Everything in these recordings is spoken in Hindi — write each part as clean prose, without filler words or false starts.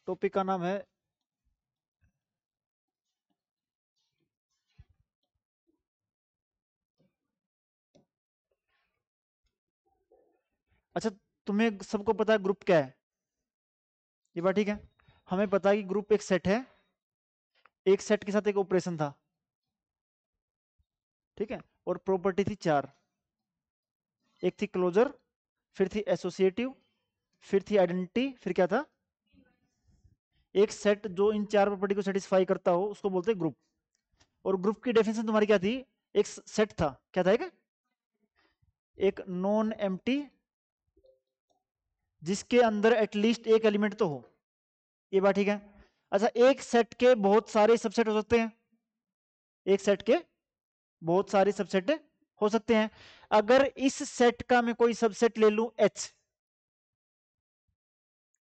टॉपिक का नाम है अच्छा, तुम्हें सबको पता है ग्रुप क्या है? ये बात ठीक है। हमें पता है कि ग्रुप एक सेट है, एक सेट के साथ एक ऑपरेशन था, ठीक है, और प्रॉपर्टी थी चार। एक थी क्लोजर, फिर थी एसोसिएटिव, फिर थी आइडेंटिटी, फिर क्या था? एक सेट जो इन चार प्रॉपर्टी को सेटिस्फाई करता हो उसको बोलते हैं ग्रुप। और ग्रुप की डेफिनेशन तुम्हारी क्या थी? एक सेट था, क्या था? एक नॉन एम्प्टी जिसके अंदर एटलीस्ट एक एलिमेंट तो हो। ये बात ठीक है। अच्छा, एक सेट के बहुत सारे सबसेट हो सकते हैं, एक सेट के बहुत सारे सबसेट हो सकते हैं। अगर इस सेट का मैं कोई सबसेट ले लूं एच,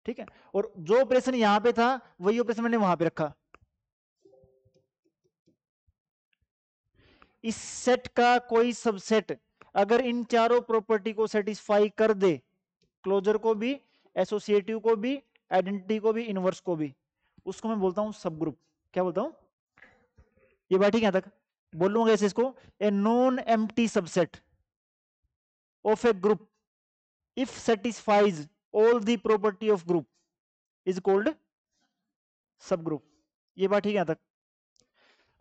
ठीक है, और जो ऑपरेशन यहां पे था वही ऑपरेशन मैंने वहां पे रखा, इस सेट का कोई सबसेट अगर इन चारों प्रॉपर्टी को सेटिस्फाई कर दे, क्लोजर को भी, एसोसिएटिव को भी, आइडेंटिटी को भी, इनवर्स को भी, उसको मैं बोलता हूं सब ग्रुप। क्या बोलता हूं? ये बात ठीक है? यहां तक बोल लूंगा ऐसे इसको, a non empty subset of A group if satisfies all the property of group is called subgroup। ये बात ठीक है यहां तक?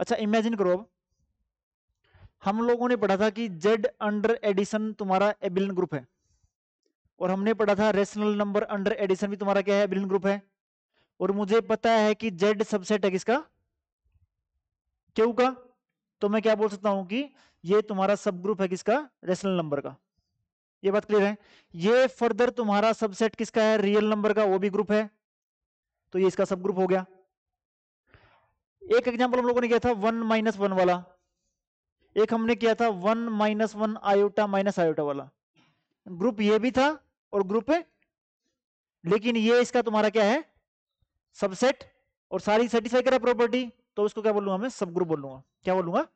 अच्छा, इमेजिन करो, अब हम लोगों ने पढ़ा था कि z अंडर एडिशन तुम्हारा एबिलियन ग्रुप है, और हमने पढ़ा था रेशनल नंबर अंडर एडिशन भी तुम्हारा क्या है? एबिलियन ग्रुप है। और मुझे पता है कि z सबसेट है किसका? क्यू का। तो मैं क्या बोल सकता हूं कि ये तुम्हारा सब ग्रुप है किसका? रेशनल नंबर का। ये बात क्लियर है? ये फर्दर तुम्हारा सबसेट किसका है? रियल नंबर का, वो भी ग्रुप है, तो ये इसका सब ग्रुप हो गया। एक एग्जांपल हम लोगों ने किया था 1 - 1 वाला, एक हमने किया था 1 - 1 आयोटा माइनस आयोटा वाला। ग्रुप ये भी था और ग्रुप है, लेकिन ये इसका तुम्हारा क्या है? सबसेट, और सारी सेटिस्फाई करा प्रॉपर्टी, तो उसको क्या बोलूंगा मैं? सब ग्रुप बोलूंगा। क्या बोलूंगा?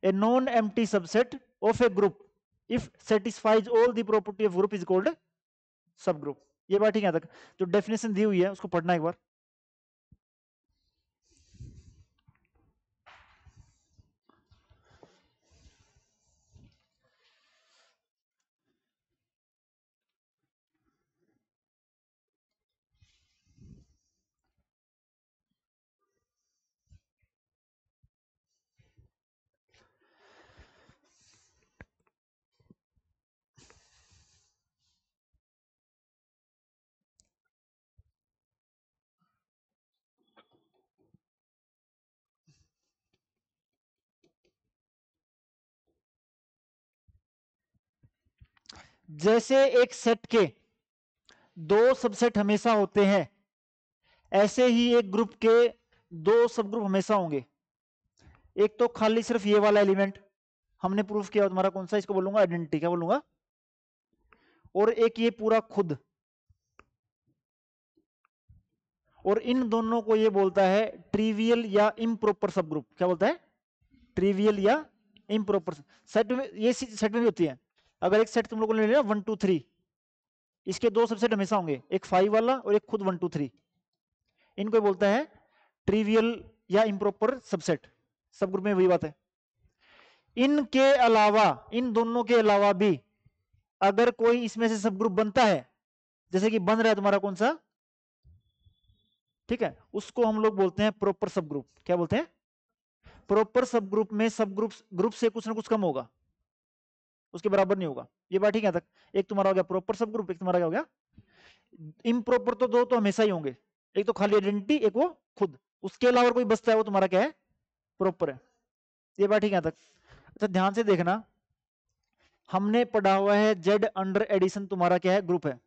A non empty subset of A group if satisfies all the property of group is called सब ग्रुप। ये बात ठीक है? तक जो डेफिनेशन दी हुई है उसको पढ़ना एक बार। जैसे एक सेट के दो सबसेट हमेशा होते हैं, ऐसे ही एक ग्रुप के दो सब ग्रुप हमेशा होंगे। एक तो खाली सिर्फ ये वाला एलिमेंट हमने प्रूफ किया तुम्हारा कौन सा? इसको बोलूंगा आइडेंटिटी। क्या बोलूंगा? और एक ये पूरा खुद, और इन दोनों को ये बोलता है ट्रिवियल या इम्प्रॉपर सब ग्रुप। क्या बोलता है? ट्रिवियल या इम्प्रॉपर। सेट में ये सेट में भी होती है। अगर एक सेट तुम लोगों ने लिया 1 2 3, इसके दो सबसेट हमेशा होंगे, एक 5 वाला और एक खुद 1 2 3। इनको बोलता है ट्रिवियल या इम्प्रॉपर सबसेट। सब ग्रुप में वही बात है। इनके अलावा, इन दोनों के अलावा भी अगर कोई इसमें से सब ग्रुप बनता है, जैसे कि बन रहा है तुम्हारा कौन सा, ठीक है, उसको हम लोग बोलते हैं प्रॉपर सब ग्रुप। क्या बोलते हैं? प्रॉपर सब ग्रुप में सब ग्रुप से कुछ ना कुछ कम होगा, उसके बराबर नहीं होगा। ये बात ठीक है तक? एक तुम्हारा हो गया प्रॉपर सब ग्रुप, एक तुम्हारा क्या हो गया इम्प्रॉपर। तो दो तो हमेशा ही होंगे, एक तो खाली आइडेंटिटी, एक वो खुद। उसके अलावा कोई बचता है वो तुम्हारा क्या है? प्रॉपर है। ये बात ठीक है तक? अच्छा, ध्यान से देखना, हमने पढ़ा हुआ है जेड अंडर एडिशन तुम्हारा क्या है? ग्रुप है।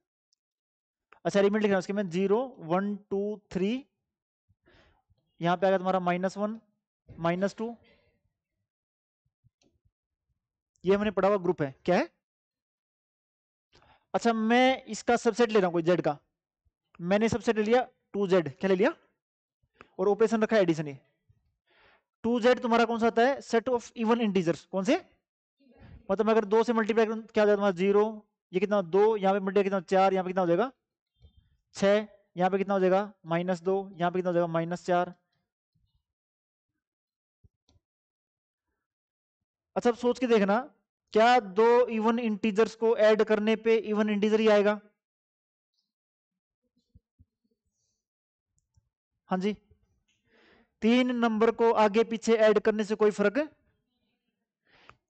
अच्छा, एलिमेंट लिखना उसके में 0 1 2 3, यहां पे आ गया तुम्हारा -1 -2, ये हमने पढ़ा हुआ ग्रुप है। क्या है? अच्छा, मैं इसका सबसेट ले रहा हूं कोई जेड का, मैंने सबसेट ले लिया 2z। क्या ले लिया? और ऑपरेशन रखा है एडिशन। ये 2z तुम्हारा कौन सा आता है? Set of even integers. कौन से? मतलब अगर 2 से मल्टीप्लाई करूं क्या हो जाएगा तुम्हारा? 0, ये कितना 2, यहाँ पे मल्टीप्लाई कितना 4, यहाँ पे कितना हो जाएगा 6। यहाँ पे कितना हो जाएगा -2, यहाँ पे कितना हो जाएगा -4। अच्छा अब सोच के देखना, क्या दो इवन इंटीजर्स को ऐड करने पे इवन इंटीजर ही आएगा? हाँ जी, 3 नंबर को आगे पीछे ऐड करने से कोई फर्क?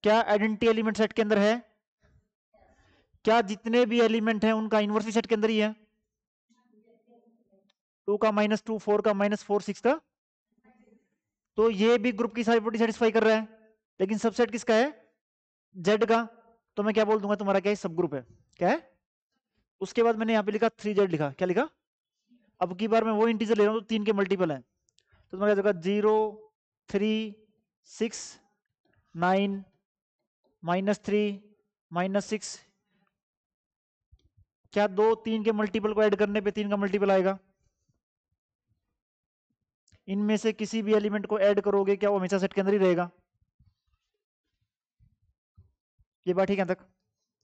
क्या आइडेंटिटी एलिमेंट सेट के अंदर है? क्या जितने भी एलिमेंट हैं उनका इनवर्स भी सेट के अंदर ही है? 2 का -2, 4 का -4, 6 का, तो ये भी ग्रुप की सारी प्रॉपर्टी सेटिस्फाई कर रहा है। लेकिन सबसेट किसका है? जेड का। तो मैं क्या बोल दूंगा, तुम्हारा क्या है, सब ग्रुप है। क्या है? उसके बाद मैंने यहाँ पे लिखा 3Z लिखा। क्या लिखा? अब की बार मैं वो इंटीजर ले रहा हूँ तो 3 के मल्टीपल है, तो तुम्हारा क्या होगा 0, 3, 6, 9, -3, -6। क्या 2 3 के मल्टीपल को ऐड करने पे 3 का मल्टीपल आएगा? इनमें से किसी भी एलिमेंट को ऐड करोगे क्या वो हमेशा सेट के अंदर ही रहेगा? ये बात ठीक है तक?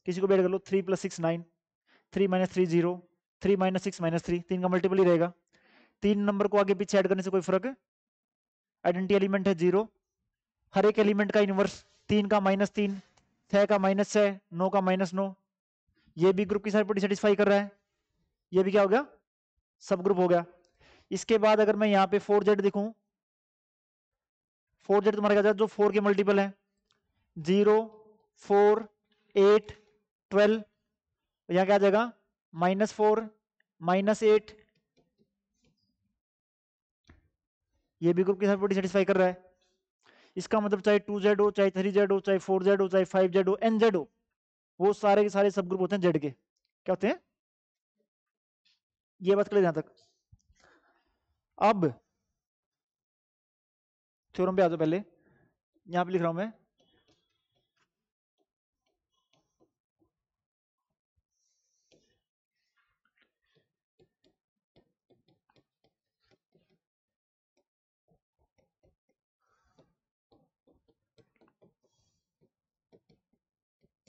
किसी को भी ऐड कर लो, 3 + 6 9, 3 - 3 0, 3 - 6 -3, 3 का मल्टीपल ही रहेगा। 3 नंबर को आगे पीछे ऐड करने से कोई फर्क? आइडेंटिटी एलिमेंट है 0, हर एक एलिमेंट का इनवर्स 3 का -3, 6 का -6, 9 का -9। ये भी ग्रुप की सारी प्रॉपर्टी सेटिस्फाई कर रहा है। ये भी क्या हो गया? सब ग्रुप हो गया। इसके बाद अगर मैं यहाँ पे 4Z दिखूं, 4Z तुम्हारा क्या जाएगा, जो 4 के मल्टीपल है, 0, 4, 8, 12। यहाँ क्या आ जाएगा -4, -8। ये भी ग्रुप की सारी प्रॉपर्टी सेटिस्फाई कर रहा है। इसका मतलब चाहे 2Z हो, चाहे 3Z हो, चाहे 4Z हो, चाहे 5Z हो, NZ हो, वो सारे के सारे सब ग्रुप होते हैं जेड के। क्या होते हैं? ये बात क्लियर यहां तक? अब थ्योरम पे आ जाओ। पहले यहां पे लिख रहा हूं मैं,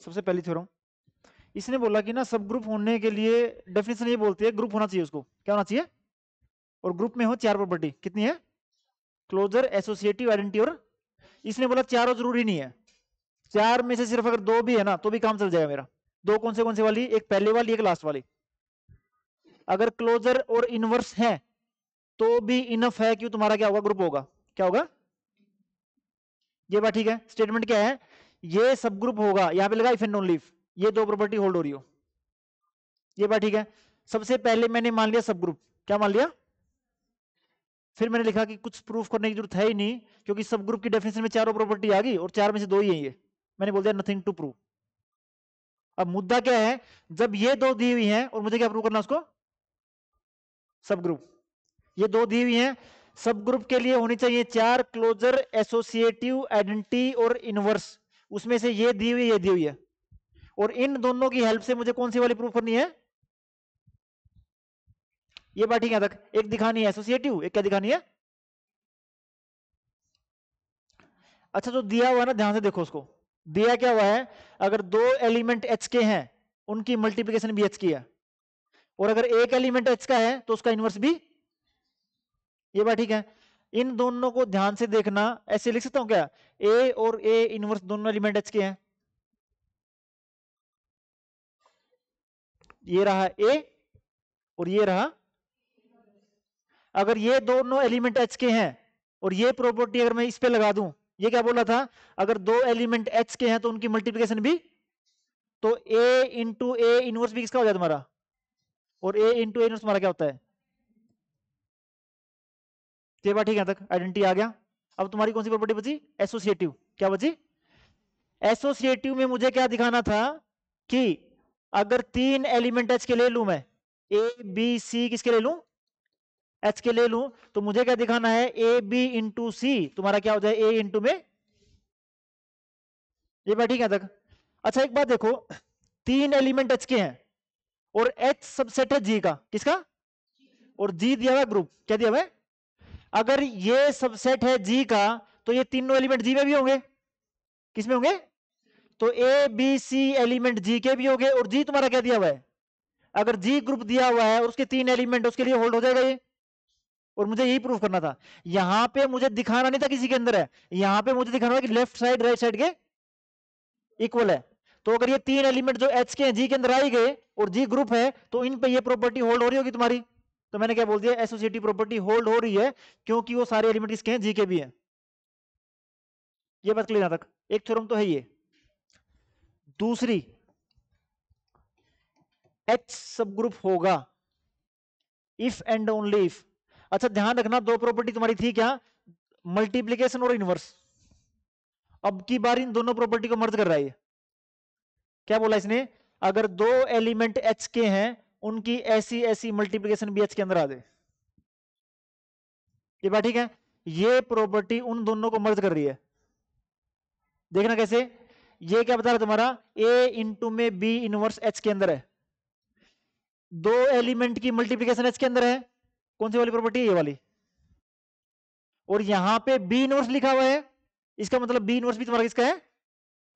सबसे पहली थ्योरम। इसने बोला कि ना सब ग्रुप होने के लिए डेफिनेशन ये बोलती है ग्रुप होना चाहिए, उसको क्या होना चाहिए? और ग्रुप में हो 4 प्रॉपर्टी, कितनी है? क्लोजर, एसोसिएटिव, आइडेंटिटी और। इसने बोला चारों जरूरी नहीं है, 4 में से सिर्फ अगर 2 भी है ना तो भी काम चल जाएगा मेरा। 2 कौन से वाली? एक पहले वाली, एक लास्ट वाली। अगर क्लोजर और इनवर्स है तो भी इनफ है कि तुम्हारा क्या होगा, ग्रुप होगा। क्या होगा? ये बात ठीक है? स्टेटमेंट क्या है? ये सब ग्रुप होगा, यहां पे लगा इफ एंड ओनली इफ ये 2 प्रॉपर्टी होल्ड हो रही हो। ये बात ठीक है? सबसे पहले मैंने मान लिया सब ग्रुप। क्या मान लिया? फिर मैंने लिखा कि कुछ प्रूफ करने की जरूरत है ही नहीं, क्योंकि सब ग्रुप की डेफिनेशन में चारों प्रॉपर्टी आ गई और 4 में से 2 ही है ये। मैंने बोल दिया नथिंग टू प्रूव। अब मुद्दा क्या है, जब ये 2 दी हुई हैं और मुझे क्या प्रूव करना उसको? सब ग्रुप। ये 2 दी हुई हैं, सब ग्रुप के लिए होनी चाहिए 4, क्लोजर, एसोसिएटिव, आइडेंटिटी और इनवर्स। उसमें से ये दी हुई, ये दी हुई है, और इन दोनों की हेल्प से मुझे कौन सी वाली प्रूफ करनी है? ये बात ठीक है तक? एक दिखानी है एसोसिएटिव, एक क्या दिखानी है? अच्छा जो दिया हुआ है ना, ध्यान से देखो उसको। दिया क्या हुआ है, अगर 2 एलिमेंट H के हैं उनकी मल्टीप्लिकेशन भी H की है, और अगर एक एलिमेंट H का है तो उसका इनवर्स भी। ये बात ठीक है? इन दोनों को ध्यान से देखना। ऐसे लिख सकता हूं क्या, A और A इनवर्स दोनों एलिमेंट H के हैं। ये रहा A और ये रहा। अगर ये दोनों एलिमेंट H के हैं और ये प्रॉपर्टी अगर मैं इस पे लगा दूं, ये क्या बोला था, अगर 2 एलिमेंट H के हैं तो उनकी मल्टीप्लिकेशन भी, तो A इंटू A इनवर्स भी किसका हो जाए तुम्हारा, और A इंटू A इनवर्स तुम्हारा क्या होता है? ये बात ठीक है तक? आइडेंटिटी आ गया। अब तुम्हारी कौन सी प्रॉपर्टी बची? एसोसिएटिव। क्या बची? एसोसिएटिव में मुझे क्या दिखाना था कि अगर 3 एलिमेंट H के ले लूं मैं, A B C किसके ले लूं? H के ले लूं, तो मुझे क्या दिखाना है, A B इंटू C तुम्हारा क्या हो जाए, A इंटू में। ये बात ठीक है तक? अच्छा एक बात देखो, 3 एलिमेंट H के हैं और H सबसेट है G का, किसका? और G दिया हुआ ग्रुप। क्या दिया हुआ है? अगर ये सबसेट है G का तो ये तीनों एलिमेंट G में भी होंगे। किसमें होंगे? तो A B C element G के भी होंगे, और G तुम्हारा क्या दिया हुआ है? अगर जी ग्रुप दिया हुआ है और उसके 3 एलिमेंट उसके लिए होल्ड हो जाएगा ये, और मुझे यही प्रूफ करना था। यहां पे मुझे दिखाना नहीं था किसी के अंदर है, यहां पे मुझे दिखाना था कि लेफ्ट साइड राइट साइड के इक्वल है। तो अगर ये 3 एलिमेंट जो एच के हैं जी के अंदर आए गए और जी ग्रुप है तो इन पे ये प्रॉपर्टी होल्ड हो रही होगी तुम्हारी। तो मैंने क्या बोल दिया, एसोसिएटिव प्रॉपर्टी होल्ड हो रही है क्योंकि वो सारे एलिमेंट किसके हैं, जी के भी हैं। ये बात क्लियर तक, एक थ्योरम तो है ये। दूसरी, एच सब ग्रुप होगा इफ एंड ओनली इफ। अच्छा ध्यान रखना, दो प्रॉपर्टी तुम्हारी थी क्या, मल्टीप्लीकेशन और इनवर्स। अब की बार इन दोनों प्रॉपर्टी को मर्ज कर रहा है। क्या बोला इसने, अगर दो एलिमेंट एच के हैं उनकी ऐसी ऐसी मल्टीप्लीकेशन भी एच के अंदर आ जाए। ये बात ठीक है, ये प्रॉपर्टी उन दोनों को मर्ज कर रही है। देखना कैसे, ये क्या बता रहा है तुम्हारा, ए इंटू में बी इनवर्स एच के अंदर है, दो एलिमेंट की मल्टीप्लीकेशन एच के अंदर है। कौन सी वाली प्रॉपर्टी है, ये वाली। और यहां पे बी इनवर्स लिखा हुआ है, इसका मतलब बी इनवर्स भी तुम्हारा किसका है,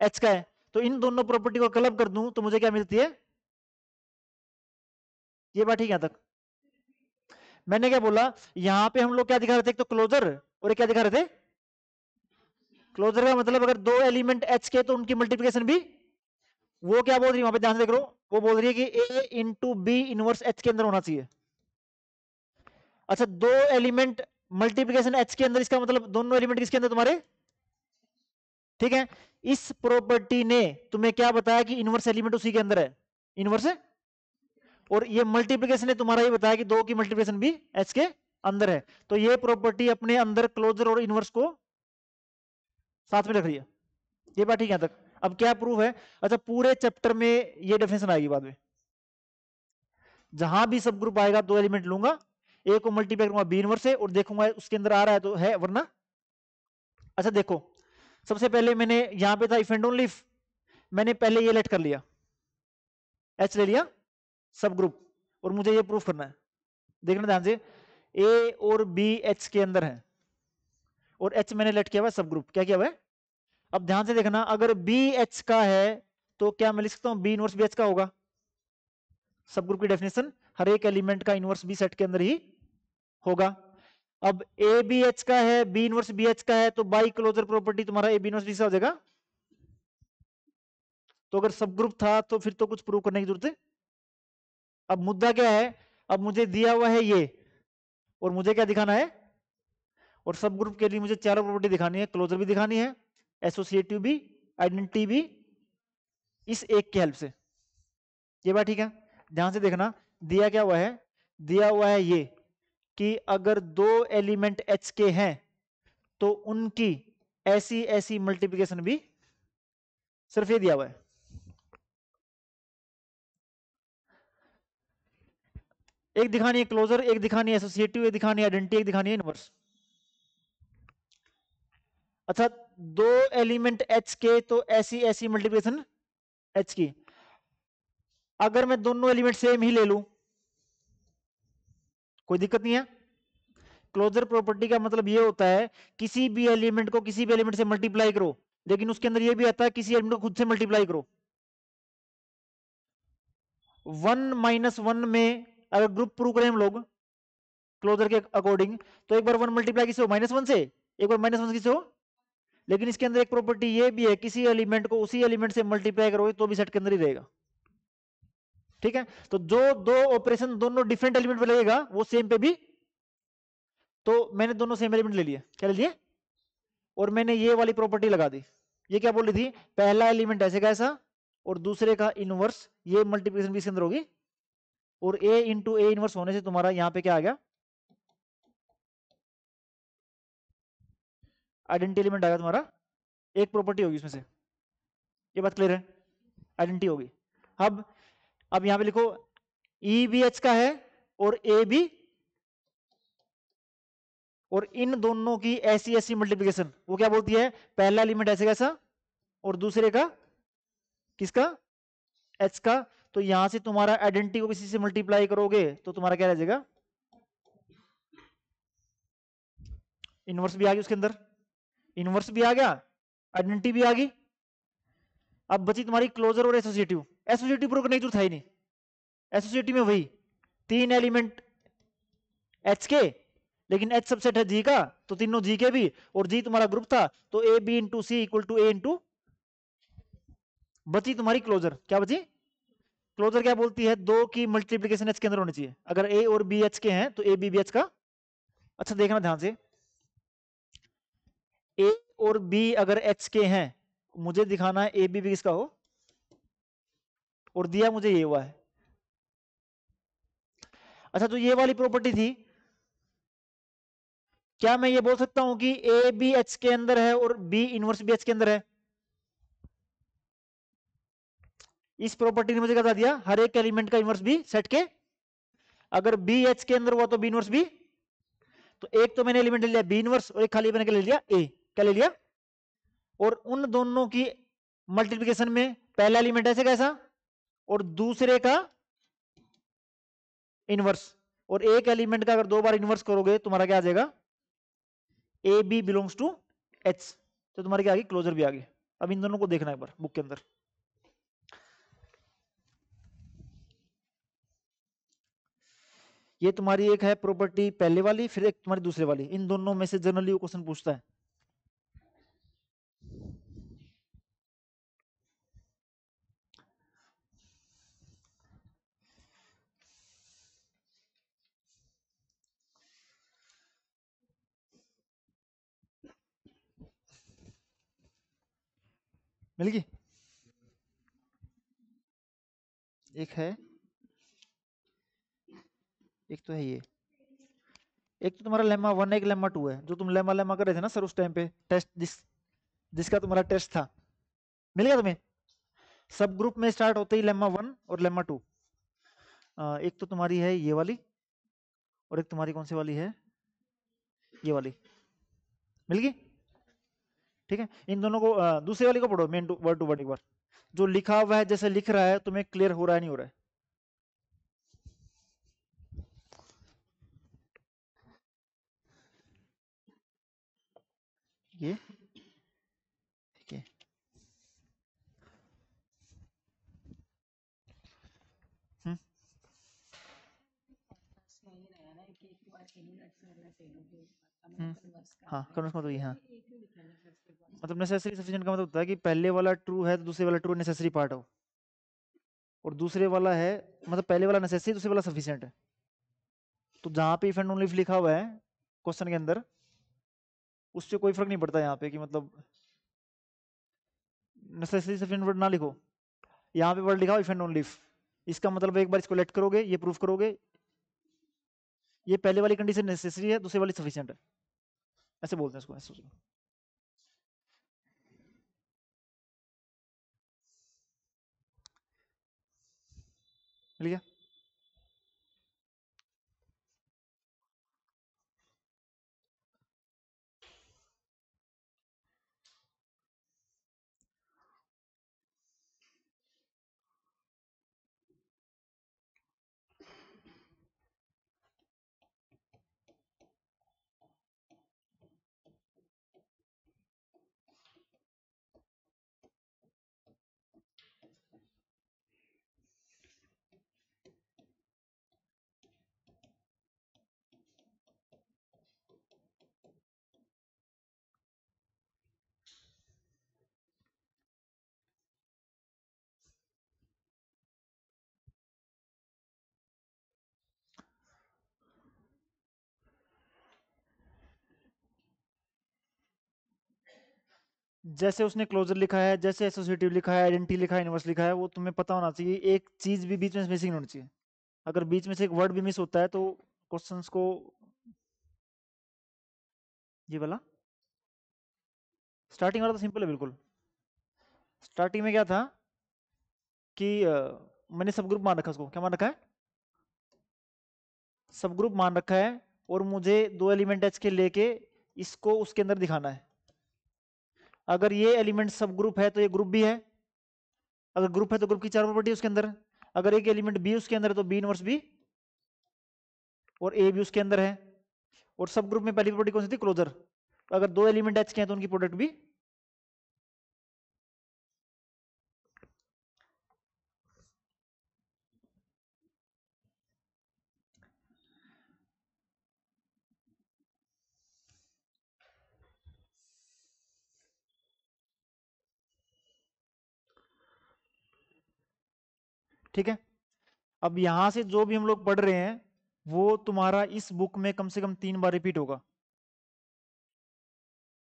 एच का है। तो इन दोनों प्रॉपर्टी को क्लब कर दूं तो मुझे क्या मिलती है, ये बात ठीक है। यहां तक मैंने क्या बोला, यहां पे हम लोग क्या दिखा रहे थे, एक तो क्लोजर और एक क्या दिखा रहे थे, क्लोजर का मतलब अगर दो एलिमेंट एच के तो उनकी मल्टीप्लिकेशन भी, वो क्या बोल रही है वहां पे ध्यान से देख लो, वो बोल रही है कि ए इंटू बी इनवर्स एच के अंदर होना चाहिए। अच्छा दो एलिमेंट मल्टीप्लिकेशन एच के अंदर, इसका मतलब दोनों एलिमेंट किसके अंदर तुम्हारे, ठीक है। इस प्रॉपर्टी ने तुम्हें क्या बताया कि इनवर्स एलिमेंट उसी के अंदर है, इनवर्स है। और ये मल्टीप्लिकेशन ने तुम्हारा ये बताया कि दो की मल्टीप्लिकेशन भी एच के अंदर है। तो ये प्रॉपर्टी अपने अंदर क्लोजर और इनवर्स को साथ में रख रही है। ये बात ठीक है तक। अब क्या प्रूफ है, अच्छा पूरे चैप्टर में ये डेफिनेशन आएगी बाद में, जहां भी सब ग्रुप आएगा दो एलिमेंट लूंगा, ए को मल्टीप्लाई करूंगा बी इनवर्स से और देखूंगा उसके अंदर आ रहा है तो है वरना। अच्छा देखो, सबसे पहले मैंने यहां पे था इफ एंड ओनली इफ, मैंने पहले ये लेट कर लिया, एच ले लिया सब ग्रुप, और मुझे ये प्रूफ करना है। देखना ध्यान से, ए और बी एच के अंदर है और एच मैंने लेट किया हुआ सब ग्रुप, क्या किया हुआ है। अब ध्यान से देखना, अगर बी एच का है तो क्या मैं लिख सकता हूं बी इनवर्स बी एच का होगा। सब ग्रुप की डेफिनेशन, हर एक एलिमेंट का इनवर्स बी सेट के अंदर ही होगा। अब ए बी एच का है, बी इनवर्स बी एच का है, तो बाई क्लोजर प्रॉपर्टी तुम्हारा ए बी इनवर्स बी से हो जाएगा। तो अगर सब ग्रुप था तो फिर तो कुछ प्रूव करने की जरूरत है। अब मुद्दा क्या है, अब मुझे दिया हुआ है ये और मुझे क्या दिखाना है, और सब ग्रुप के लिए मुझे चारों प्रॉपर्टी दिखानी है, क्लोजर भी दिखानी है, एसोसिएटिव भी, आइडेंटिटी भी, इस एक की हेल्प से। ये बात ठीक है, ध्यान से देखना, दिया क्या हुआ है, दिया हुआ है ये कि अगर दो एलिमेंट एच के हैं तो उनकी ऐसी ऐसी मल्टीप्लिकेशन भी, सिर्फ ये दिया हुआ है। एक दिखानी है क्लोजर, एक दिखानी है एसोसिएटिव, एक दिखानी है आइडेंटिटी, एक दिखानी है इनवर्स। अच्छा दो एलिमेंट एच के तो ऐसी ऐसी मल्टीप्लिकेशन एच की, अगर मैं दोनों एलिमेंट सेम ही ले लूं कोई दिक्कत नहीं है। क्लोजर प्रॉपर्टी का मतलब ये होता है किसी भी एलिमेंट को किसी भी एलिमेंट से मल्टीप्लाई करो, लेकिन उसके अंदर ये भी आता है किसी एलिमेंट को खुद से मल्टीप्लाई करो। 1 - 1 में अगर ग्रुप प्रूव करें हम लोग क्लोजर के अकॉर्डिंग, तो एक बार 1 मल्टीप्लाई किसे हो, -1 से, एक बार -1 से किसे हो। लेकिन इसके अंदर एक प्रॉपर्टी ये भी है, किसी एलिमेंट को उसी एलिमेंट से मल्टीप्लाई करोगे तो भी सेट के अंदर ही रहेगा। ठीक है, तो जो दो ऑपरेशन दोनों डिफरेंट एलिमेंट पे लगेगा वो सेम पे भी, तो मैंने दोनों सेम एलिमेंट ले लिए, क्या ले लिए, और मैंने ये वाली प्रॉपर्टी लगा दी। ये क्या बोल रही थी, पहला एलिमेंट ऐसे का ऐसा और दूसरे का इनवर्स, ये मल्टीप्लिकेशन भी इसके अंदर होगी, और ए इंटू ए इनवर्स होने से तुम्हारा यहां पे क्या आ गया, आइडेंटिटी एलिमेंट आ गया तुम्हारा, एक प्रॉपर्टी होगी इसमें से। ये बात क्लियर है, आइडेंटिटी होगी। अब यहां पे लिखो ई बी एच का है और ए बी, और इन दोनों की ऐसी ऐसी मल्टीप्लिकेशन, वो क्या बोलती है, पहला एलिमेंट ऐसे कैसा और दूसरे का किसका, एच का। तो यहां से तुम्हारा आइडेंटिटी को किसी से मल्टीप्लाई करोगे तो तुम्हारा क्या रह जाएगा, इनवर्स भी आ गई उसके अंदर, इनवर्स भी आ गया, आइडेंटिटी भी आ गई। अब बची तुम्हारी क्लोजर और एसोसिएटिव, एसोसिएटिव प्रूव करने की जरूरत है ही नहीं, एसोसिएटिव में वही 3 एलिमेंट एच के, लेकिन एच सबसेट है जी का, तो तीनों जी के भी, और जी तुम्हारा ग्रुप था, तो A B into C equal to A into, बची तुम्हारी क्लोजर। क्या बची? क्लोजर क्या बोलती है? दो की मल्टीप्लीकेशन एच के अंदर होनी चाहिए। अगर ए और बी एच के हैं तो ए बी एच का, अच्छा देखना ध्यान से, ए और बी अगर एच के हैं, मुझे दिखाना है ए बी किसका हो, और दिया मुझे ये हुआ है। अच्छा, तो ये वाली प्रॉपर्टी थी, क्या मैं ये बोल सकता हूं कि ए बी एच के अंदर है और बी इनवर्स बी एच के अंदर है? इस प्रॉपर्टी ने मुझे क्या बता दिया? हर एक एलिमेंट का इनवर्स बी सेट के, अगर बी एच के अंदर हुआ तो बी इनवर्स बी, तो एक तो मैंने एलिमेंट ले लिया बी इनवर्स, और एक खाली मैंने क्या ले लिया? ए। क्या ले लिया? और उन दोनों की मल्टीप्लिकेशन में पहला एलिमेंट ऐसे कैसा, और दूसरे का इनवर्स, और एक एलिमेंट का अगर 2 बार इनवर्स करोगे तुम्हारा क्या आ जाएगा? A B belongs to H, तो तुम्हारी क्या आ गई? क्लोजर भी आ गई। अब इन दोनों को देखना है एक बार बुक के अंदर। ये तुम्हारी एक है प्रॉपर्टी पहले वाली, फिर एक तुम्हारी दूसरे वाली, इन दोनों में से जनरली वो क्वेश्चन पूछता है। मिल गई? एक है, एक तो है ये, एक तो तुम्हारा लेमा 1 एक लेमा 2 है, जो तुम लेमा लेमा कर रहे थे ना सर उस टाइम पे टेस्ट, जिसका तुम्हारा टेस्ट था। मिल गया तुम्हें? सब ग्रुप में स्टार्ट होते ही लेमा 1 और लेमा 2। एक तो तुम्हारी है ये वाली, और एक तुम्हारी कौन सी वाली है? ये वाली। मिल गई? ठीक है, इन दोनों को दूसरी वाली को पढ़ो, मेन वर्ड टू वर्ड एक बार, जो लिखा हुआ है जैसे लिख रहा है, तुम्हें क्लियर हो रहा है नहीं हो रहा है? ये ठीक है। हम्म, हाँ कन्वर्स मत हुई, हाँ मतलब नेसेसरी सफिशिएंट का मतलब होता है कि पहले वाला ट्रू है तो दूसरे वाला ट्रू नेसेसरी पार्ट हो, और दूसरे वाला है मतलब पहले वाला नेसेसरी दूसरे वाला सफिशिएंट है। तो जहाँ पे इफ एंड ओनली इफ लिखा हुआ है क्वेश्चन के अंदर, उससे कोई फर्क नहीं पड़ता यहाँ पे कि मतलब नेसेसरी सफिशिएंट वर्ड ना लिखो, यहाँ पे वर्ड लिखा हो इफ एंड ओनली इफ, इसका मतलब एक बार इसको लेट करोगे, ये प्रूफ करोगे, ये पहले वाली कंडीशन नेसेसरी है, दूसरी वाली सफिशिएंट है, ऐसे बोलते हैं इसको, ऐसे सोचो। मिल गया? जैसे उसने क्लोजर लिखा है, जैसे एसोसिएटिव लिखा है, आइडेंटिटी लिखा है, इनवर्स लिखा है, वो तुम्हें पता होना चाहिए, एक चीज भी बीच में मिसिंग होनी चाहिए। अगर बीच में से एक वर्ड भी मिस होता है तो क्वेश्चंस को, ये वाला स्टार्टिंग वाला तो सिंपल है बिल्कुल। स्टार्टिंग में क्या था कि मैंने सब ग्रुप मान रखा, उसको क्या मान रखा है? सब ग्रुप मान रखा है, और मुझे 2 एलिमेंट एच के लेके इसको उसके अंदर दिखाना है। अगर ये एलिमेंट सब ग्रुप है तो ये ग्रुप भी है, अगर ग्रुप है तो ग्रुप की 4 प्रॉपर्टी उसके अंदर, अगर एक एलिमेंट बी उसके अंदर है तो बी इनवर्स बी, और ए भी उसके अंदर है। और सब ग्रुप में पहली प्रॉपर्टी कौन सी थी? क्लोजर। अगर 2 एलिमेंट एच के हैं तो उनकी प्रोडक्ट भी, ठीक है। अब यहां से जो भी हम लोग पढ़ रहे हैं वो तुम्हारा इस बुक में कम से कम 3 बार रिपीट होगा,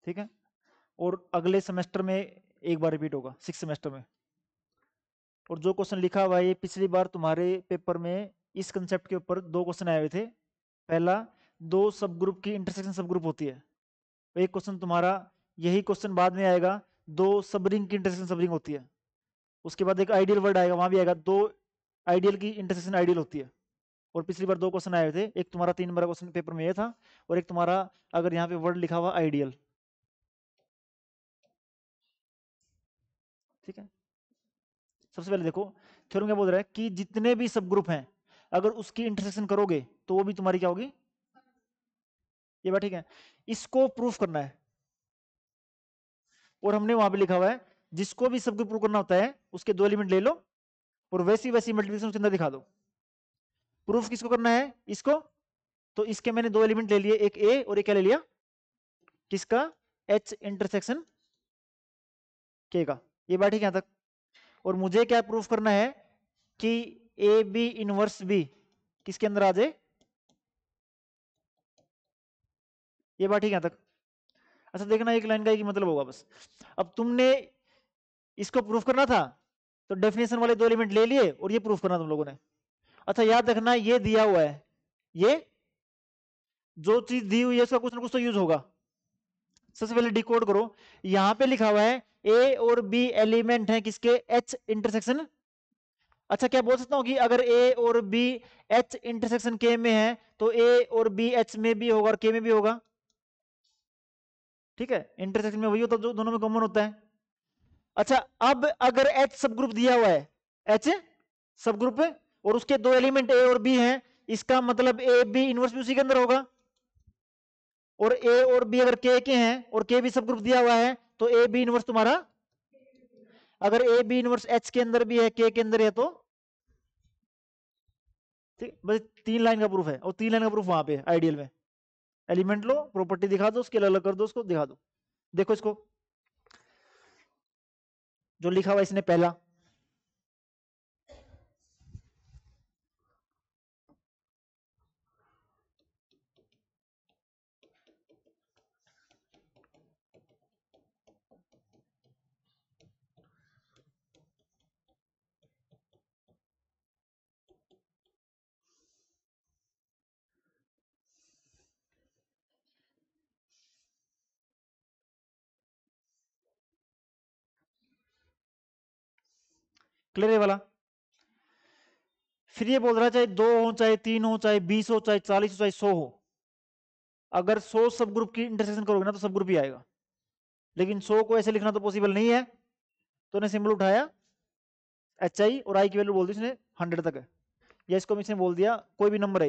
ठीक है, और अगले सेमेस्टर में 1 बार रिपीट होगा, 6 सेमेस्टर में। और जो क्वेश्चन लिखा हुआ है ये पिछली बार तुम्हारे पेपर में इस कंसेप्ट के ऊपर 2 क्वेश्चन आए हुए थे। पहला, 2 सब ग्रुप की इंटरसेक्शन सब ग्रुप होती है, एक क्वेश्चन तुम्हारा यही क्वेश्चन बाद में आएगा, 2 सब रिंग की इंटरसेक्शन सब रिंग होती है। उसके बाद एक आइडियल वर्ड आएगा, वहां भी आएगा 2 आइडियल की इंटरसेक्शन आइडियल होती है। और पिछली बार 2 क्वेश्चन आए हुए थे, एक तुम्हारा 3 नंबर क्वेश्चन पेपर में ये था, और एक तुम्हारा अगर यहाँ पे वर्ड लिखा हुआ आइडियल, ठीक है। सबसे पहले देखो थ्योरम क्या बोल रहा है कि जितने भी सब ग्रुप हैं अगर उसकी इंटरसेक्शन करोगे तो वो भी तुम्हारी क्या होगी, ये बात ठीक है। इसको प्रूफ करना है, और हमने वहां पे लिखा हुआ है जिसको भी सब ग्रुप प्रूफ करना होता है उसके 2 एलिमेंट ले लो और वैसी वैसी मल्टीप्लिकेशन उसके अंदर दिखा दो। प्रूफ किसको करना है, इसको। तो इसके मैंने 2 एलिमेंट ले लिए, एक ए और एक क्या ले लिया, किसका, एच इंटरसेक्शन के का। ये बात ठीक है यहां तक। और मुझे क्या प्रूफ करना है कि ए बी इनवर्स बी किसके अंदर आ जाए, ये बात ठीक है यहां तक। अच्छा देखना एक लाइन का एक ही मतलब होगा बस। अब तुमने इसको प्रूफ करना था तो डेफिनेशन वाले 2 एलिमेंट ले लिए और ये प्रूफ करना तुम लोगों ने। अच्छा याद रखना ये दिया हुआ है, ये जो चीज दी हुई है उसका कुछ ना कुछ तो यूज होगा। सबसे पहले डिकोड करो, यहां पे लिखा हुआ है ए और बी एलिमेंट है किसके, एच इंटरसेक्शन। अच्छा क्या बोल सकता हूँ कि अगर ए और बी एच इंटरसेक्शन के में है तो ए और बी एच में भी होगा और के में भी होगा, ठीक है। इंटरसेक्शन में वही होता है जो दोनों में कॉमन होता है। अच्छा अब अगर एच सब ग्रुप दिया हुआ है, एच सब ग्रुप और उसके 2 एलिमेंट ए और बी हैं, इसका मतलब ए बी इनवर्स भी उसी के अंदर होगा। और ए और बी अगर के हैं और के भी सब ग्रुप दिया हुआ है तो ए बी इनवर्स तुम्हारा, अगर ए बी इनवर्स एच के अंदर भी है के अंदर है तो, ठीक। बस 3 लाइन का प्रूफ है, और 3 लाइन का प्रूफ वहां पे आइडियल में। एलिमेंट लो, प्रॉपर्टी दिखा दो, उसके अलग अलग कर दो, उसको दिखा दो। देखो इसको जो लिखा हुआ इसने पहला, क्लियर है वाला। फिर ये बोल रहा है चाहे 2 हो, चाहे 3 हो, चाहे 20 हो, चाहे 40 हो, चाहे 100 हो, अगर 100 सब ग्रुप की इंटरसेक्शन करोगे ना तो सब ग्रुप ही आएगा। लेकिन 100 को ऐसे लिखना तो पॉसिबल नहीं है, तो ने सिंबल उठाया एच आई और आई की वैल्यू बोल दी इसने 100 तक है, या इसको इसने बोल दिया कोई भी नंबर है,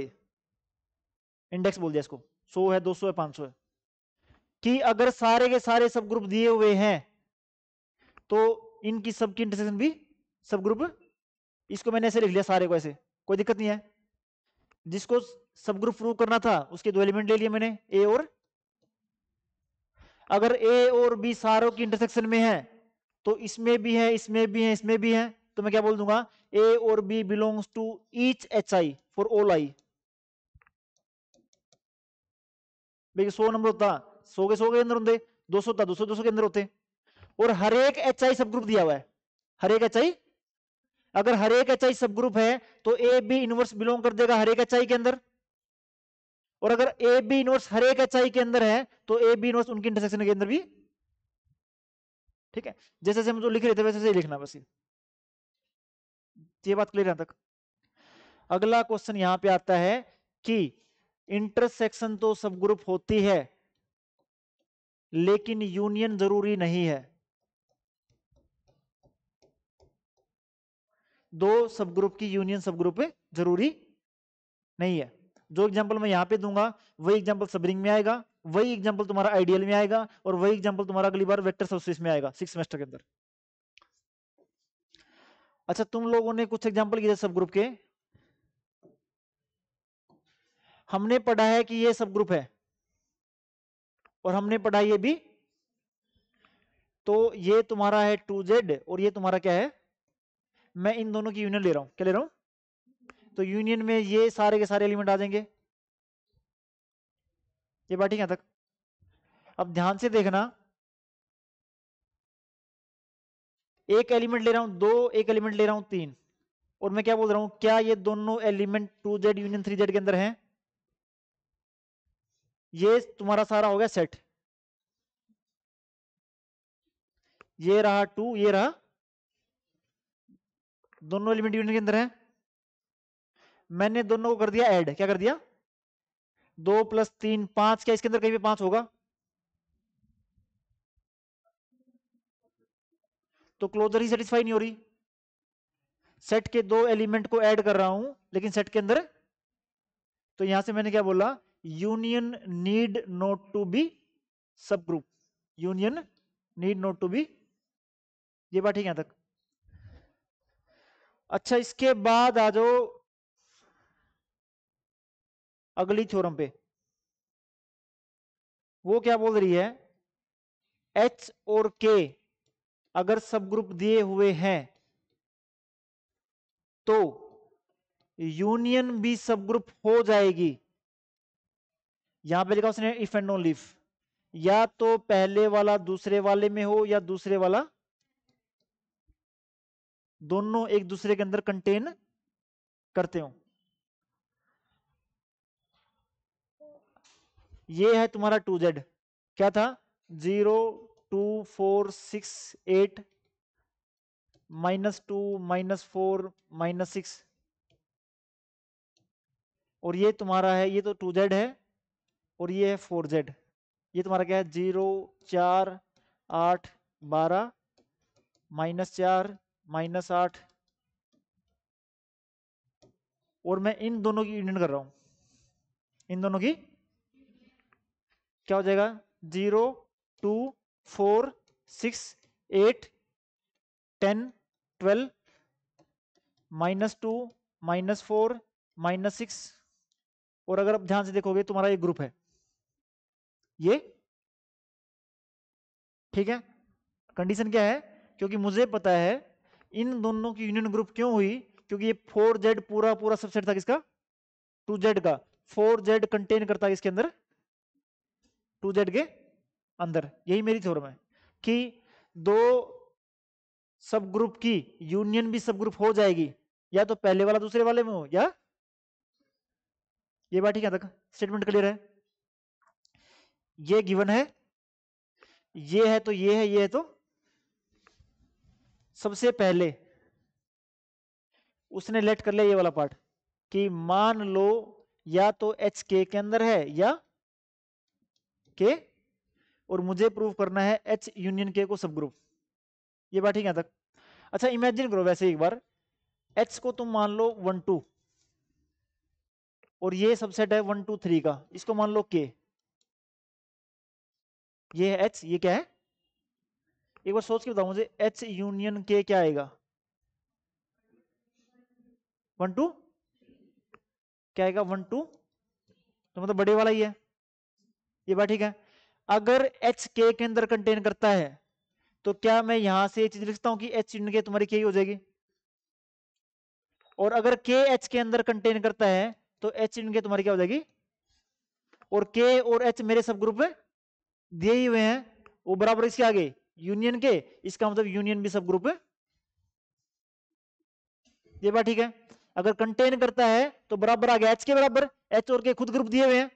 इंडेक्स बोल दिया इसको, 100 है, 200 है, 500 है, कि अगर सारे के सारे सब ग्रुप दिए हुए हैं तो इनकी सबकी इंटरसेक्शन भी सब ग्रुप। इसको मैंने ऐसे लिख लिया सारे को, ऐसे कोई दिक्कत नहीं है। जिसको सब ग्रुप प्रूव करना था उसके 2 एलिमेंट ले लिए मैंने, ए और, अगर ए और बी सारों की इंटरसेक्शन में है तो इसमें भी है, इसमें भी है, इसमें भी है, तो मैं क्या बोल दूंगा, ए और B belongs to each H I for all I. भाई 100 नंबर होता 100 के 100 के अंदर होते, 200 होता 200 200 के अंदर होते, और हर एक एच आई सब ग्रुप दिया हुआ है, हर एक एच आई, अगर हर एक एच आई सब ग्रुप है तो ए बी इनवर्स बिलोंग कर देगा हर एक एच आई के अंदर, और अगर ए बी इनवर्स हर एक एच आई के अंदर है तो ए बी इनवर्स उनकी इंटरसेक्शन के अंदर भी, ठीक है। जैसे जैसे हम जो लिख रहे थे वैसे वैसे लिखना बस, ये बात क्लियर है तक। अगला क्वेश्चन यहां पे आता है कि इंटरसेक्शन तो सब ग्रुप होती है लेकिन यूनियन जरूरी नहीं है। 2 सब ग्रुप की यूनियन सब ग्रुप जरूरी नहीं है। जो एग्जांपल मैं यहां पे दूंगा वही एग्जांपल सब रिंग में आएगा, वही एग्जांपल तुम्हारा आइडियल में आएगा, और वही एग्जांपल तुम्हारा अगली बार वेक्टर सबस्पेस में आएगा 6 सेमेस्टर के अंदर। अच्छा तुम लोगों ने कुछ एग्जांपल किए सब ग्रुप के, हमने पढ़ा है कि ये सब ग्रुप है और हमने पढ़ा ये भी, तो ये तुम्हारा है 2z और ये तुम्हारा क्या है मैं इन दोनों की यूनियन ले रहा हूं, क्या ले रहा हूं? तो यूनियन में ये सारे के सारे एलिमेंट आ जाएंगे। ये बात ठीक है तक? अब ध्यान से देखना, एक एलिमेंट ले रहा हूं 2, एक एलिमेंट ले रहा हूं 3, और मैं क्या बोल रहा हूं, क्या ये दोनों एलिमेंट 2z यूनियन 3z के अंदर हैं? ये तुम्हारा सारा हो गया सेट, ये रहा 2, ये रहा, दोनों एलिमेंट यूनियन के अंदर हैं। मैंने दोनों को कर दिया ऐड, क्या कर दिया, 2 + 3 5, क्या इसके अंदर कहीं पे 5 होगा? तो क्लोजर ही सेटिस्फाई नहीं हो रही। सेट के 2 एलिमेंट को ऐड कर रहा हूं लेकिन सेट के अंदर, तो यहां से मैंने क्या बोला, union need not to be sub group, union need not to be. ये बात ठीक है तक? अच्छा, इसके बाद आ जाओ अगली थ्योरम पे। वो क्या बोल रही है, H और K अगर सब ग्रुप दिए हुए हैं तो यूनियन भी सब ग्रुप हो जाएगी। यहां पे लिखा उसने इफ एंड ओनली इफ, या तो पहले वाला दूसरे वाले में हो या दूसरे वाला, दोनों एक दूसरे के अंदर कंटेन करते हो। ये है तुम्हारा 2z, क्या था, 0 2 4 6 8 -2 -4 -6, और ये तुम्हारा है, ये तो 2z है, और ये है 4z। ये तुम्हारा क्या है, 0 4 8 12 -4 -8, और मैं इन दोनों की यूनियन कर रहा हूं, इन दोनों की क्या हो जाएगा, 0 2 4 6 8 10 12 -2 -4 -6, और अगर आप ध्यान से देखोगे तुम्हारा ये ग्रुप है ये, ठीक है। कंडीशन क्या है, क्योंकि मुझे पता है इन दोनों की यूनियन ग्रुप क्यों हुई, क्योंकि ये 4z पूरा पूरा सबसेट था किसका, 2z का। 4z कंटेन करता है इसके अंदर, 2z के अंदर। यही मेरी थ्योरम है कि दो सब ग्रुप की यूनियन भी सब ग्रुप हो जाएगी, या तो पहले वाला दूसरे वाले में हो, या ये बात ठीक है तक, स्टेटमेंट क्लियर है? ये गिवन है, ये है तो ये है, ये है तो, सबसे पहले उसने लेट कर लिया ये वाला पार्ट कि मान लो या तो एच के अंदर है या के, और मुझे प्रूव करना है एच यूनियन के को सब ग्रुप। ये बात ठीक है तक? अच्छा, इमेजिन करो वैसे एक बार, एच को तुम मान लो 1 2, और ये सबसेट है 1 2 3 का, इसको मान लो के, ये है एच, ये क्या है, एक बार सोच के बताओ मुझे, एच यूनियन के क्या आएगा, 1 2, क्या आएगा 1 2, तो मतलब बड़े वाला ही है। ये बात ठीक है? अगर एच के अंदर कंटेन करता है तो क्या मैं यहां से ये चीज लिखता हूं कि एच यूनियन के तुम्हारी के ही हो जाएगी, और अगर के एच के अंदर कंटेन करता है तो एच यूनियन के तुम्हारी क्या हो जाएगी, और के और एच मेरे सब ग्रुप में दिए ही हुए हैं, वो बराबर इसके आगे यूनियन के, इसका मतलब यूनियन भी सब ग्रुप है। ये बात ठीक है? अगर कंटेन करता है तो बराबर आ गया एच के बराबर, एच और के खुद ग्रुप दिए हुए हैं,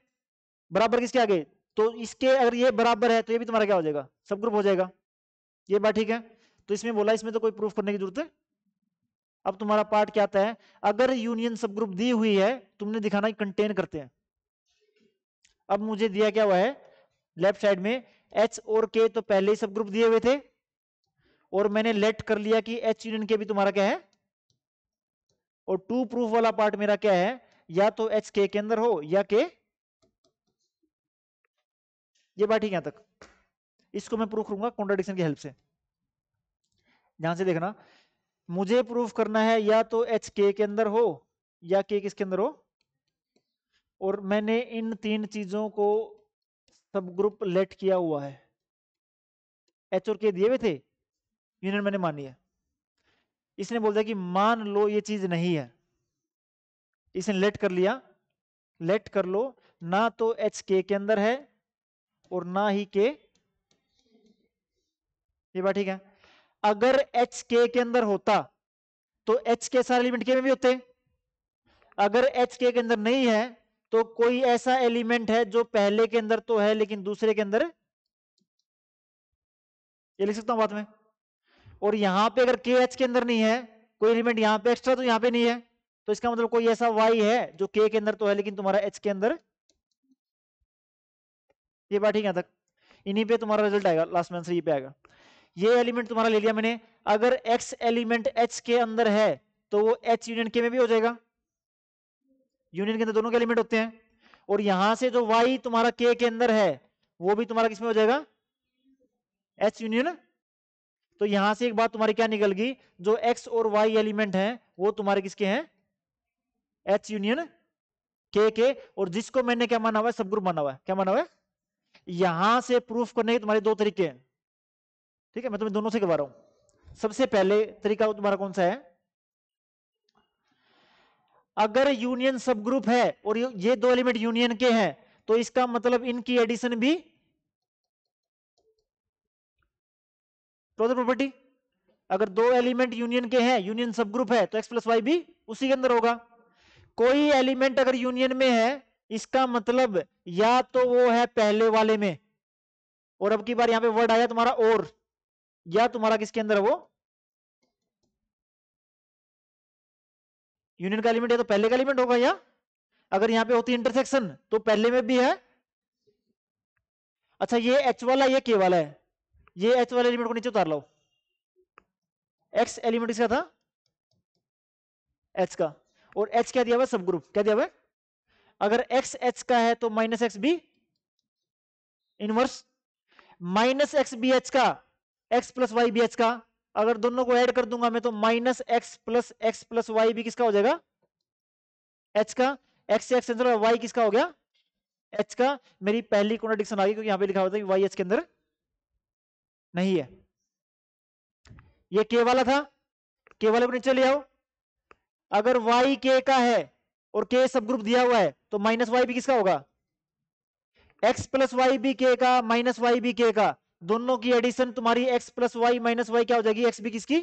बराबर किसके आगे, तो इसके अगर ये बराबर है तो ये भी तुम्हारा क्या हो जाएगा, सब ग्रुप हो जाएगा। ये बात ठीक है? तो इसमें बोला, इसमें तो कोई प्रूफ करने की जरूरत है। अब तुम्हारा पार्ट क्या आता है, अगर यूनियन सब ग्रुप दी हुई है, तुमने दिखाना कि कंटेन करते हैं। अब मुझे दिया क्या हुआ है लेफ्ट साइड में, एच और के तो पहले ही सब ग्रुप दिए हुए थे, और मैंने लेट कर लिया कि एच यूनियन के भी तुम्हारा क्या है, और टू प्रूफ वाला पार्ट मेरा क्या है, या तो एच के अंदर हो या के। ये बात ठीक है तक? इसको मैं प्रूफ करूंगा कॉन्ट्राडिक्शन की हेल्प से। ध्यान से देखना, मुझे प्रूफ करना है या तो एच के अंदर हो या के किसके अंदर हो, और मैंने इन तीन चीजों को सब ग्रुप लेट किया हुआ है, एच और के दिए हुए थे, यूनियन मैंने मानी है। इसने बोल दिया कि मान लो ये चीज नहीं है, इसने लेट कर लिया, लेट कर लो ना तो एच के अंदर है और ना ही के, ये बात ठीक है। अगर एच के अंदर होता तो एच के सारे एलिमेंट के में भी होते, अगर एच के अंदर नहीं है तो कोई ऐसा एलिमेंट है जो पहले के अंदर तो है लेकिन दूसरे के अंदर, ये लिख सकता हूं बात में। और यहां पे अगर के एच के अंदर नहीं है, कोई एलिमेंट यहां पे एक्स्ट्रा तो यहां पे नहीं है, तो इसका मतलब कोई ऐसा वाई है जो के अंदर तो है लेकिन तुम्हारा एच के अंदर, ये बात ठीक है तक। इन्हीं पे तुम्हारा रिजल्ट आएगा, लास्ट में आंसर ये पे आएगा। ये एलिमेंट तुम्हारा ले लिया मैंने, अगर एक्स एलिमेंट एच के अंदर है तो वो एच यूनियन के में भी हो जाएगा, यूनियन के अंदर दोनों के एलिमेंट होते हैं। और यहां से जो वाई तुम्हारा के अंदर है वो भी तुम्हारा किसमें हो जाएगा, एच यूनियन। तो यहां से एक बात तुम्हारी क्या निकल गई, जो एक्स और वाई एलिमेंट हैं वो तुम्हारे किसके हैं, एच यूनियन के। और जिसको मैंने क्या माना हुआ है, सब ग्रुप माना हुआ है, क्या माना हुआ है। यहां से प्रूफ करने के तुम्हारे दो तरीके हैं, ठीक है, मैं तुम्हें दोनों से करवा रहा हूं। सबसे पहले तरीका तुम्हारा कौन सा है, अगर यूनियन सब ग्रुप है और ये दो एलिमेंट यूनियन के हैं तो इसका मतलब इनकी एडिशन भी प्रॉपर्टी। अगर दो एलिमेंट यूनियन के हैं, यूनियन सब ग्रुप है, तो एक्स प्लस वाई भी उसी के अंदर होगा। कोई एलिमेंट अगर यूनियन में है इसका मतलब या तो वो है पहले वाले में, और अब की बार यहां पे वर्ड आया तुम्हारा और, या तुम्हारा किसके अंदर है वो यूनियन का एलिमेंट, या तो पहले का एलिमेंट होगा, या अगर यहां पे होती इंटरसेक्शन तो पहले में भी है। अच्छा ये एच वाला ये के वाला है, ये एच वाले एलिमेंट को नीचे उतार लो, एक्स एलिमेंट इसका था एच का, और एच क्या दिया हुआ सब ग्रुप, क्या दिया हुआ है, अगर एक्स एच का है तो minus X B inverse, minus X B H का, X plus Y B H का, अगर दोनों को ऐड कर दूंगा मैं तो माइनस एक्स प्लस वाई भी किसका हो जाएगा, एच का। एक्स से एक्स अंदर, वाई किसका हो गया, एच का। मेरी पहली कॉन्ट्रडिक्शन आ गई क्योंकि यहां पे लिखा होता है कि वाई एच के अंदर नहीं है, ये के वाला था, के वाले को नीचे ले आओ। अगर वाई के का है और के सब ग्रुप दिया हुआ है तो माइनस वाई भी किसका होगा, एक्स प्लस वाई बी के का माइनस वाई बी के का, दोनों की एडिशन तुम्हारी X plus Y minus Y क्या हो जाएगी, एक्स भी किसकी,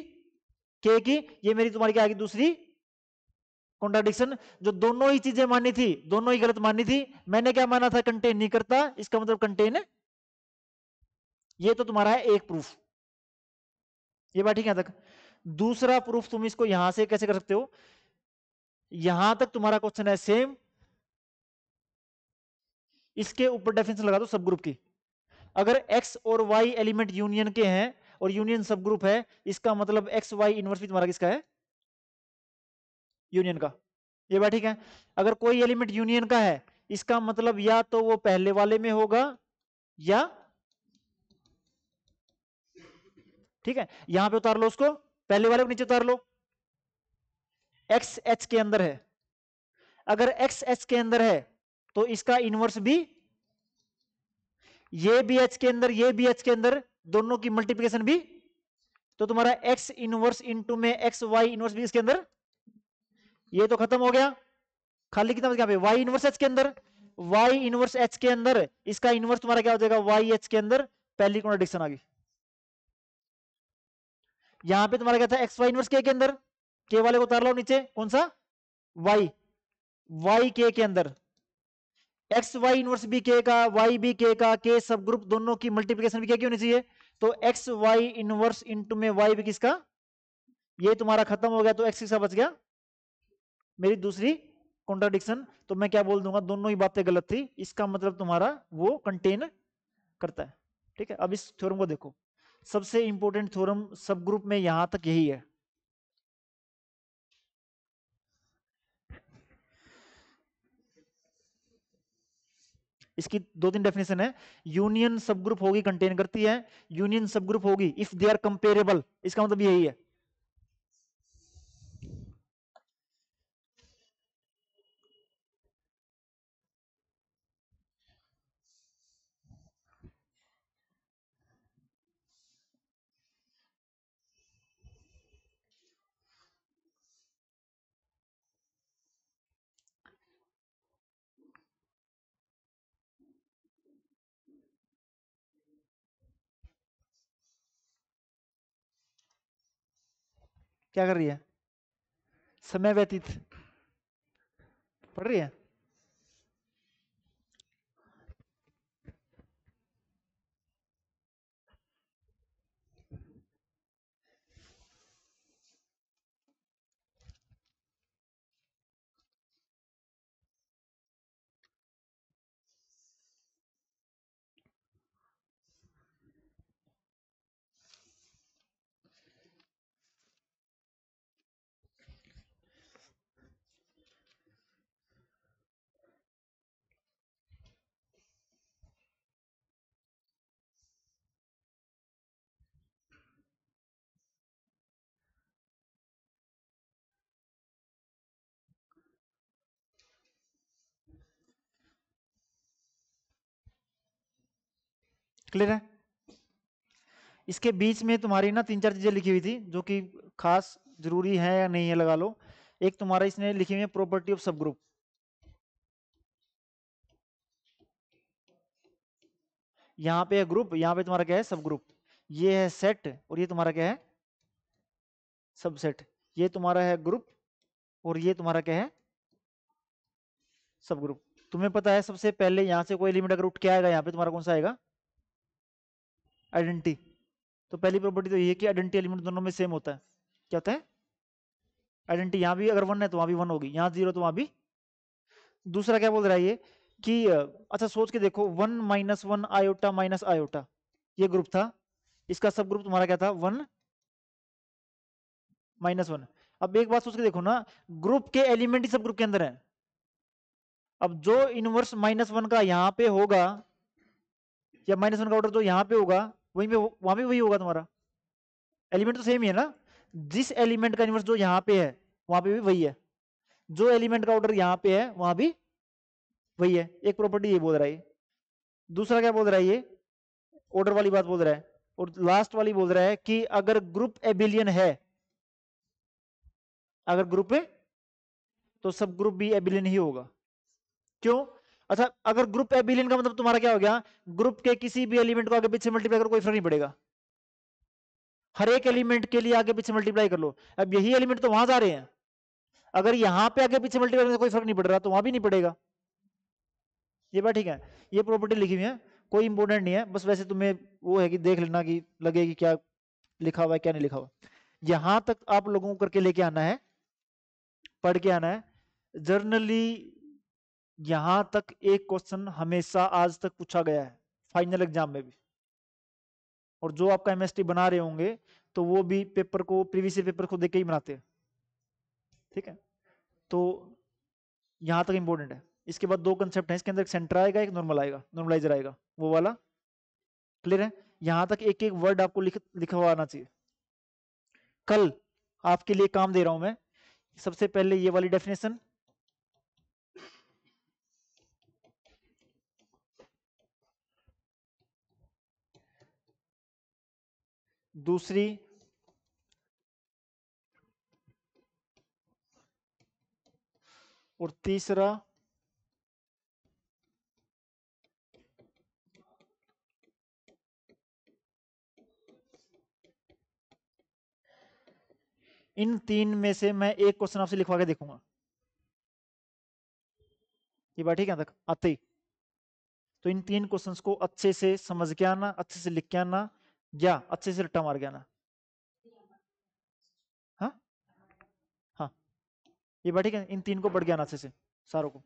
के की। ये मेरी तुम्हारी क्या आएगी, दूसरी कॉन्ट्राडिक्शन। जो दोनों ही चीजें मानी थी दोनों ही गलत मानी थी। मैंने क्या माना था, कंटेन नहीं करता, इसका मतलब कंटेन, ये तो तुम्हारा है एक प्रूफ, ये बात ठीक है तक। दूसरा प्रूफ तुम इसको यहां से कैसे कर सकते हो, यहां तक तुम्हारा क्वेश्चन है सेम, इसके ऊपर डेफिनेशन लगा दो सब ग्रुप की। अगर x और y एलिमेंट यूनियन के हैं और यूनियन सब ग्रुप है, इसका मतलब एक्स वाई इनवर्स भी तुम्हारा किसका है, यूनियन का, ये बात ठीक है। अगर कोई एलिमेंट यूनियन का है इसका मतलब या तो वो पहले वाले में होगा, या ठीक है, यहां पे उतार लो उसको, पहले वाले को नीचे उतार लो, एक्स एच के अंदर है, अगर एक्स एच के अंदर है तो इसका इनवर्स भी, ये भी एच के अंदर ये भी एच के अंदर, दोनों की मल्टीप्लिकेशन भी, तो तुम्हारा एक्स इनवर्स इंटू में एक्स वाई इनवर्स भी इसके अंदर, ये तो खत्म हो गया। खाली कितना बच गया पे, वाई इनवर्स एच के अंदर, वाई इनवर्स एच के अंदर, इसका इनवर्स तुम्हारा क्या हो जाएगा, वाई एच के अंदर। पहली कॉन्ट्रडिक्शन आ गई। यहां पे तुम्हारा क्या था, एक्स वाई इनवर्स के अंदर, के वाले को उतार लो नीचे, कौन सा, वाई, वाई के अंदर, एक्स वाई इनवर्स भी के का, वाई भी के का, के सब ग्रुप दोनों की मल्टीप्लिकेशन भी क्या की होनी चाहिए, तो एक्स वाई इनवर्स इंटू में वाई भी किसका, ये तुम्हारा खत्म हो गया, तो एक्स किसका बच गया, मेरी दूसरी कॉन्ट्राडिक्शन। तो मैं क्या बोल दूंगा, दोनों ही बातें गलत थी, इसका मतलब तुम्हारा वो कंटेन करता है। ठीक है, अब इस थ्योरम को देखो, सबसे इंपॉर्टेंट थ्योरम सब ग्रुप में यहां तक यही है। इसकी दो तीन डेफिनेशन है, यूनियन सब ग्रुप होगी कंटेन करती है, यूनियन सब ग्रुप होगी इफ दे आर कंपेरेबल, इसका मतलब यही है। क्या कर रही है? समय व्यतीत पढ़ रही है। क्लियर है? इसके बीच में तुम्हारी ना 3-4 चीजें लिखी हुई थी जो कि खास जरूरी है या नहीं है, लगा लो। एक तुम्हारा इसने लिखी हुई है प्रॉपर्टी ऑफ सब ग्रुप। यहाँ पे है ग्रुप, यहाँ पे तुम्हारा क्या है? सब ग्रुप। ये है सेट और ये तुम्हारा क्या है? सबसेट। ये तुम्हारा है ग्रुप और ये तुम्हारा क्या है? सब ग्रुप। तुम्हें पता है सबसे पहले यहाँ से कोई एलिमेंट अगर उठ के आएगा यहाँ पे तुम्हारा कौन सा आएगा? आइडेंटिटी। तो पहली प्रॉपर्टी तो ये है कि आइडेंटिटी एलिमेंट दोनों में सेम होता है। क्या होता है? आइडेंटिटी। यहाँ भी अगर 1 है तो वहां भी 1 होगी, यहाँ 0 तो वहां भी। दूसरा क्या बोल रहा है ये कि अच्छा सोच के देखो, 1 - 1 आयोटा माइनस आयोटा, ये ग्रुप था। इसका सब ग्रुप तुम्हारा क्या था? 1 - 1। अब एक बात सोच के देखो ना, ग्रुप के एलिमेंट ही सब ग्रुप के अंदर है। अब जो इनवर्स -1 का यहाँ पे होगा या -1 का ऑर्डर जो यहाँ पे होगा वहीं पे वहां पे वही होगा तुम्हारा। एलिमेंट तो सेम ही है ना। जिस एलिमेंट का इनवर्स जो यहाँ पे है वहां पे भी वही है, जो एलिमेंट का ऑर्डर यहाँ पे है वहां भी वही है। एक प्रॉपर्टी ये बोल रहा है। दूसरा क्या बोल रहा है ये? ऑर्डर वाली बात बोल रहा है। और लास्ट वाली बोल रहा है कि अगर ग्रुप एबिलियन है, अगर ग्रुप है तो सब ग्रुप भी एबिलियन ही होगा। क्यों? अच्छा, अगर ग्रुप एबिलियन का मतलब तुम्हारा क्या हो गया? ग्रुप के किसी भी एलिमेंट को आगे पीछे मल्टीप्लाई करो कोई फर्क नहीं पड़ेगा। हर एक एलिमेंट के लिए आगे पीछे मल्टीप्लाई कर लो। अब यही एलिमेंट तो वहां जा रहे हैं, अगर यहां पे आगे पीछे मल्टीप्लाई करने से कोई फर्क नहीं पड़ रहा तो वहां भी नहीं पड़ेगा। ये बात ठीक है। ये प्रॉपर्टी लिखी हुई है, कोई इंपॉर्टेंट नहीं है, बस वैसे तुम्हें वो है कि देख लेना कि लगे कि क्या लिखा हुआ है क्या नहीं लिखा हुआ। यहां तक आप लोगों को करके लेके आना है, पढ़ के आना है। जर्नली यहां तक एक क्वेश्चन हमेशा आज तक पूछा गया है फाइनल एग्जाम में भी। और जो आपका एमएसटी बना रहे होंगे तो वो भी पेपर को, प्रीवियस पेपर को देख के ही बनाते हैं। ठीक है, तो यहां तक इंपॉर्टेंट है। इसके बाद 2 कंसेप्ट हैं इसके अंदर, एक सेंटर आएगा एक नॉर्मल आएगा, नॉर्मलाइजर आएगा, वो वाला। क्लियर है? यहां तक एक एक वर्ड आपको लिखा हुआ आना चाहिए। कल आपके लिए काम दे रहा हूं मैं। सबसे पहले ये वाली डेफिनेशन, दूसरी और तीसरा, इन 3 में से मैं एक क्वेश्चन आपसे लिखवा के देखूंगा। ये बात ठीक है तक आते ही? तो इन 3 क्वेश्चंस को अच्छे से समझ के आना, अच्छे से लिख के आना, या अच्छे से रट्टा मार के आना। हाँ हाँ, ये बात ठीक है। इन 3 को पढ़ के आना अच्छे से सारों को।